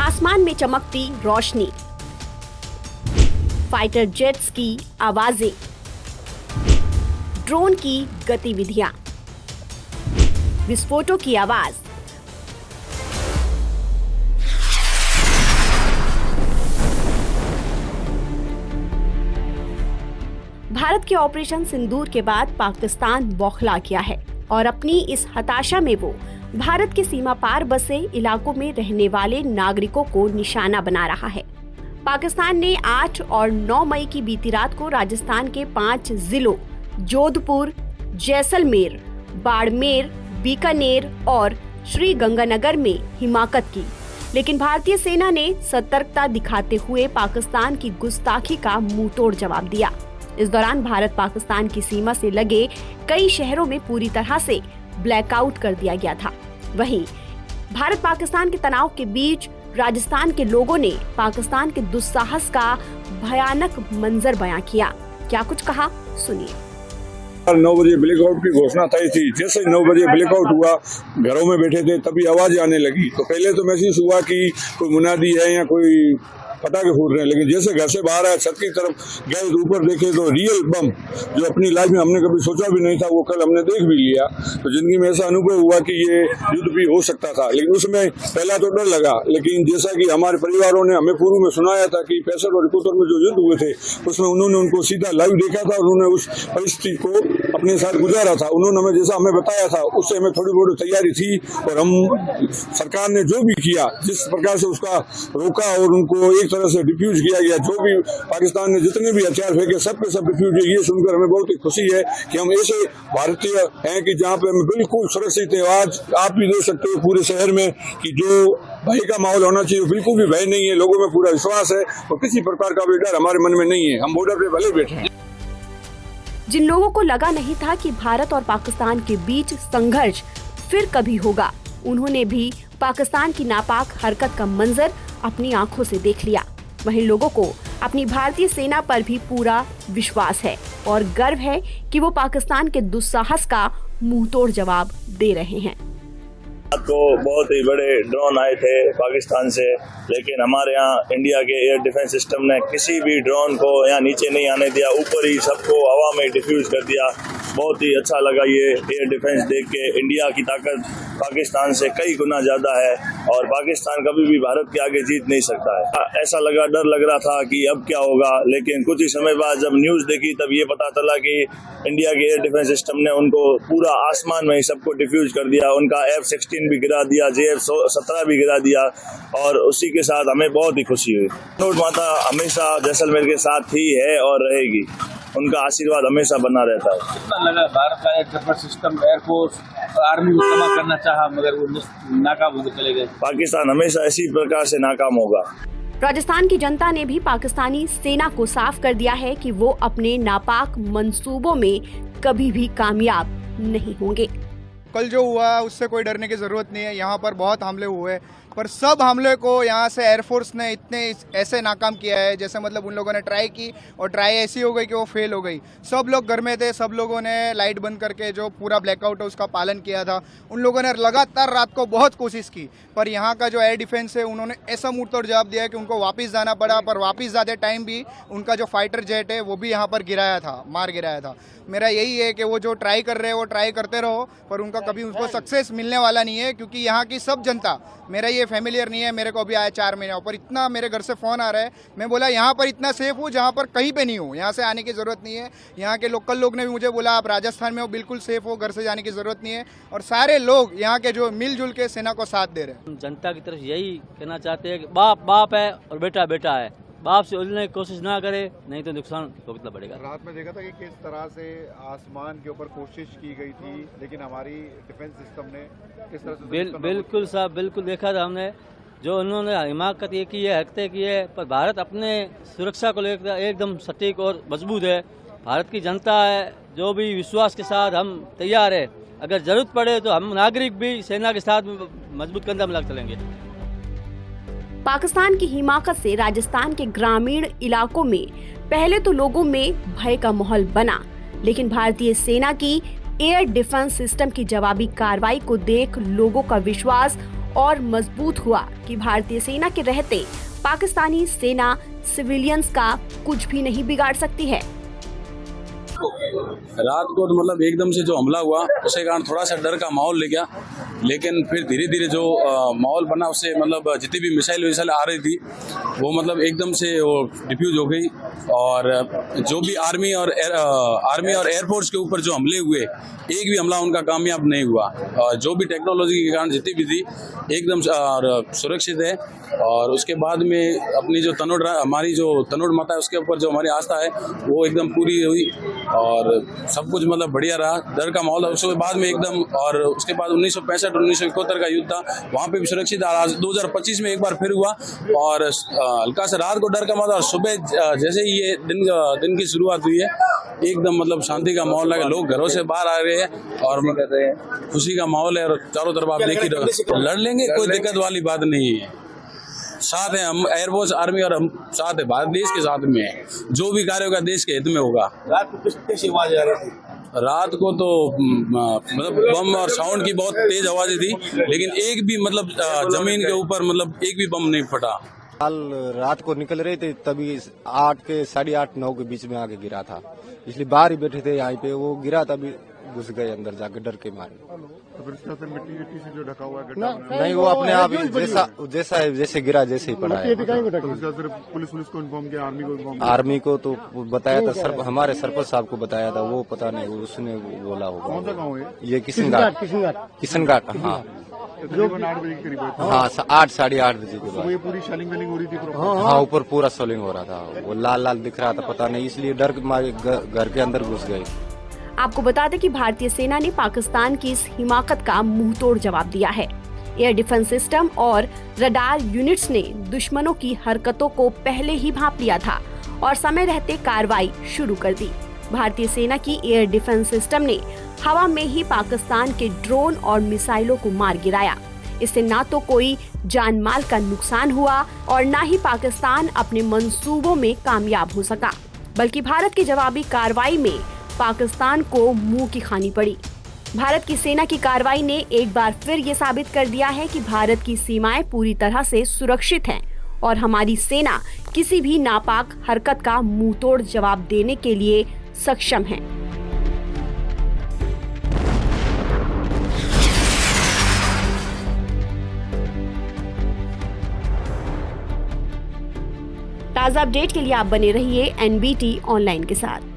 आसमान में चमकती रोशनी, फाइटर जेट्स की आवाजें, ड्रोन की गतिविधियां, विस्फोटों की आवाज, भारत के ऑपरेशन सिंदूर के बाद पाकिस्तान बौखला गया है और अपनी इस हताशा में वो भारत के सीमा पार बसे इलाकों में रहने वाले नागरिकों को निशाना बना रहा है। पाकिस्तान ने 8 और 9 मई की बीती रात को राजस्थान के 5 जिलों जोधपुर, जैसलमेर, बाड़मेर, बीकानेर और श्रीगंगानगर में हिमाकत की, लेकिन भारतीय सेना ने सतर्कता दिखाते हुए पाकिस्तान की गुस्ताखी का मुंहतोड़ जवाब दिया। इस दौरान भारत पाकिस्तान की सीमा से लगे कई शहरों में पूरी तरह से ब्लैकआउट कर दिया गया था। वहीं भारत पाकिस्तान के तनाव के बीच राजस्थान के लोगों ने पाकिस्तान के दुस्साहस का भयानक मंजर बयां किया। क्या कुछ कहा, सुनिए। 9 बजे ब्लैकआउट की घोषणा तय थी। जैसे 9 बजे ब्लैकआउट हुआ, घरों में बैठे थे, तभी आवाज आने लगी। तो पहले तो महसूस हुआ कि कोई मुनादी है या कोई पटाखे फूट रहे हैं, लेकिन जैसे घर से बाहर आए, छत की तरफ गए, ऊपर देखे तो रियल बम, जो अपनी लाइफ में हमने कभी सोचा भी नहीं था, वो कल हमने देख भी लिया। तो जिंदगी में ऐसा अनुभव हुआ कि ये युद्ध भी हो सकता था। लेकिन उसमें पहला तो डर लगा, लेकिन जैसा कि हमारे परिवारों ने हमें पूर्व में सुनाया था कि 65 और 71 में जो युद्ध हुए थे, उसमें उन्होंने उनको सीधा लाइव देखा था और उन्होंने उस परिस्थिति को अपने साथ गुजारा था। उन्होंने हमें जैसा हमें बताया था, उससे हमें थोड़ी बहुत तैयारी थी और हम सरकार ने जो भी किया, जिस प्रकार से उसका रोका और उनको एक तरह से डिफ्यूज किया गया, जो भी पाकिस्तान ने जितने भी हथियार फेंके सब के सब डिफ्यूज किए। ये सुनकर हमें बहुत ही खुशी है कि हम ऐसे भारतीय हैं कि जहाँ पे हम बिल्कुल सुरक्षित हैं। आज आप भी देख सकते हो पूरे शहर में कि जो भय का माहौल होना चाहिए, बिल्कुल भी भय नहीं है। लोगों में पूरा विश्वास है और किसी प्रकार का भी डर हमारे मन में नहीं है। हम बॉर्डर पे भले बैठे हैं। जिन लोगों को लगा नहीं था कि भारत और पाकिस्तान के बीच संघर्ष फिर कभी होगा, उन्होंने भी पाकिस्तान की नापाक हरकत का मंजर अपनी आंखों से देख लिया। वहीं लोगों को अपनी भारतीय सेना पर भी पूरा विश्वास है और गर्व है कि वो पाकिस्तान के दुस्साहस का मुंहतोड़ जवाब दे रहे हैं। तो बहुत ही बड़े ड्रोन आए थे पाकिस्तान से, लेकिन हमारे यहाँ इंडिया के एयर डिफेंस सिस्टम ने किसी भी ड्रोन को यहाँ नीचे नहीं आने दिया, ऊपर ही सबको हवा में डिफ्यूज कर दिया। बहुत ही अच्छा लगा ये एयर डिफेंस देख के। इंडिया की ताकत पाकिस्तान से कई गुना ज़्यादा है और पाकिस्तान कभी भी भारत के आगे जीत नहीं सकता है। ऐसा लगा, डर लग रहा था कि अब क्या होगा, लेकिन कुछ ही समय बाद जब न्यूज़ देखी तब ये पता चला कि इंडिया के एयर डिफेंस सिस्टम ने उनको पूरा आसमान में ही सबको डिफ्यूज कर दिया। उनका F-16 भी गिरा दिया, JF-17 भी गिरा दिया और उसी के साथ हमें बहुत ही खुशी हुई। नोट माता हमेशा जैसलमेर के साथ ही है और रहेगी, उनका आशीर्वाद हमेशा बना रहता है। कितना लगा भारत का air defence system, air force, army को जमा करना चाहा मगर वो नाकाम होकर चले गए। पाकिस्तान हमेशा इसी प्रकार से नाकाम होगा। राजस्थान की जनता ने भी पाकिस्तानी सेना को साफ कर दिया है कि वो अपने नापाक मंसूबों में कभी भी कामयाब नहीं होंगे। कल जो हुआ उससे कोई डरने की जरूरत नहीं है। यहाँ पर बहुत हमले हुए, पर सब हमले को यहाँ से एयरफोर्स ने इतने ऐसे नाकाम किया है जैसे मतलब उन लोगों ने ट्राई की और ट्राई ऐसी हो गई कि वो फेल हो गई। सब लोग घर में थे, सब लोगों ने लाइट बंद करके जो पूरा ब्लैकआउट है उसका पालन किया था। उन लोगों ने लगातार रात को बहुत कोशिश की, पर यहाँ का जो एयर डिफेंस है उन्होंने ऐसा मुंहतोड़ जवाब दिया कि उनको वापस जाना पड़ा। पर वापस जाते टाइम भी उनका जो फाइटर जेट है वो भी यहाँ पर मार गिराया था। मेरा यही है कि वो जो ट्राई कर रहे हैं वो ट्राई करते रहो, पर उनका कभी उनको सक्सेस मिलने वाला नहीं है, क्योंकि यहाँ की सब जनता, मेरा ये फैमिलियर नहीं है, मेरे को अभी आया 4 महीने पर इतना मेरे घर से फ़ोन आ रहा है। मैं बोला यहाँ पर इतना सेफ हूँ जहाँ पर कहीं पे नहीं हूँ, यहाँ से आने की ज़रूरत नहीं है। यहाँ के लोकल लोग ने भी मुझे बोला आप राजस्थान में हो, बिल्कुल सेफ हो, घर से जाने की ज़रूरत नहीं है। और सारे लोग यहाँ के जो मिलजुल के सेना को साथ दे रहे हैं। जनता की तरफ यही कहना चाहते हैं कि बाप बाप है और बेटा बेटा है, बाप से उलझने की कोशिश ना करे, नहीं तो नुकसान भुगतना पड़ेगा। रात में देखा था कि किस तरह से आसमान के ऊपर कोशिश की गई थी, लेकिन हमारी डिफेंस सिस्टम ने किस तरह से बिल्कुल साहब, बिल्कुल देखा था हमने, जो उन्होंने हिमाकत ये की है, हरकतें की है, पर भारत अपने सुरक्षा को लेकर एकदम सटीक और मजबूत है। भारत की जनता है जो भी विश्वास के साथ हम तैयार है, अगर जरूरत पड़े तो हम नागरिक भी सेना के साथ मजबूत कंधा मिला चलेंगे। पाकिस्तान की हिमाकत से राजस्थान के ग्रामीण इलाकों में पहले तो लोगों में भय का माहौल बना, लेकिन भारतीय सेना की एयर डिफेंस सिस्टम की जवाबी कार्रवाई को देख लोगों का विश्वास और मजबूत हुआ कि भारतीय सेना के रहते पाकिस्तानी सेना सिविलियंस का कुछ भी नहीं बिगाड़ सकती है। रात को तो मतलब एकदम से जो हमला हुआ उसके कारण थोड़ा सा डर का माहौल ले गया, लेकिन फिर धीरे धीरे जो माहौल बना उससे मतलब जितनी भी मिसाइल आ रही थी वो मतलब एकदम से वो डिफ्यूज हो गई। और जो भी आर्मी और एयरफोर्स के ऊपर जो हमले हुए एक भी हमला उनका कामयाब नहीं हुआ। और जो भी टेक्नोलॉजी के कारण जितनी भी थी एकदम सुरक्षित है। और उसके बाद में अपनी जो हमारी जो तनुड़ माता है उसके ऊपर जो हमारी आस्था है वो एकदम पूरी हुई और सब कुछ मतलब बढ़िया रहा। डर का माहौल उसके बाद में एकदम। और उसके बाद 1965-1971 का युद्ध था, वहाँ पे भी सुरक्षित। आज 2025 में एक बार फिर हुआ और हल्का सा रात को डर का माहौल और सुबह जैसे ही ये दिन की शुरुआत हुई है एकदम मतलब शांति का माहौल है। लोग घरों से बाहर आ रहे हैं और खुशी का माहौल है और चारों तरफ आप देख ही रहे। लड़ लेंगे, कोई दिक्कत वाली बात नहीं है। साथ है हम एयरफोर्स आर्मी और हम साथ है भारत देश के साथ में है। जो भी कार्य होगा देश के हित में होगा। रात को कैसी आवाज आ रही थी? रात को तो मतलब बम और साउंड की बहुत तेज आवाजें थी, लेकिन एक भी मतलब जमीन के ऊपर मतलब एक भी बम नहीं फटा। कल रात को निकल रहे थे तभी 8 के 8:30 9 के बीच में आके गिरा था, इसलिए बाहर ही बैठे थे यहाँ पे। वो गिरा तभी घुस गए अंदर जाके डर के मारे। तो फिर इसके अंदर मिट्टी से जो ढका हुआ है नहीं, वो अपने आप ही जैसे गिरा जैसे ही पड़ा है। पुलिस को इन्फॉर्म किया, आर्मी को तो बताया था, हमारे सरपंच साहब को बताया था, वो पता नहीं उसने बोला होगा। कौन सा गाँव है ये किशनघाट। हाँ तकरीबन 8 बजे के करीब। हाँ 8 8:30 बजे के बाद ये पूरी शेलिंग वेलिंग हो रही थी। हाँ ऊपर पूरा सोलिंग हो रहा था, वो लाल लाल दिख रहा था, पता नहीं, इसलिए डर के मारे घर के अंदर घुस गए। आपको बता दें कि भारतीय सेना ने पाकिस्तान की इस हिमाकत का मुंहतोड़ जवाब दिया है। एयर डिफेंस सिस्टम और रडार यूनिट्स ने दुश्मनों की हरकतों को पहले ही भांप लिया था और समय रहते कार्रवाई शुरू कर दी। भारतीय सेना की एयर डिफेंस सिस्टम ने हवा में ही पाकिस्तान के ड्रोन और मिसाइलों को मार गिराया। इससे ना तो कोई जान माल का नुकसान हुआ और ना ही पाकिस्तान अपने मंसूबों में कामयाब हो सका, बल्कि भारत की जवाबी कार्रवाई में पाकिस्तान को मुंह की खानी पड़ी। भारत की सेना की कार्रवाई ने एक बार फिर ये साबित कर दिया है कि भारत की सीमाएं पूरी तरह से सुरक्षित हैं और हमारी सेना किसी भी नापाक हरकत का मुंहतोड़ जवाब देने के लिए सक्षम है। ताज़ा अपडेट के लिए आप बने रहिए NBT ऑनलाइन के साथ।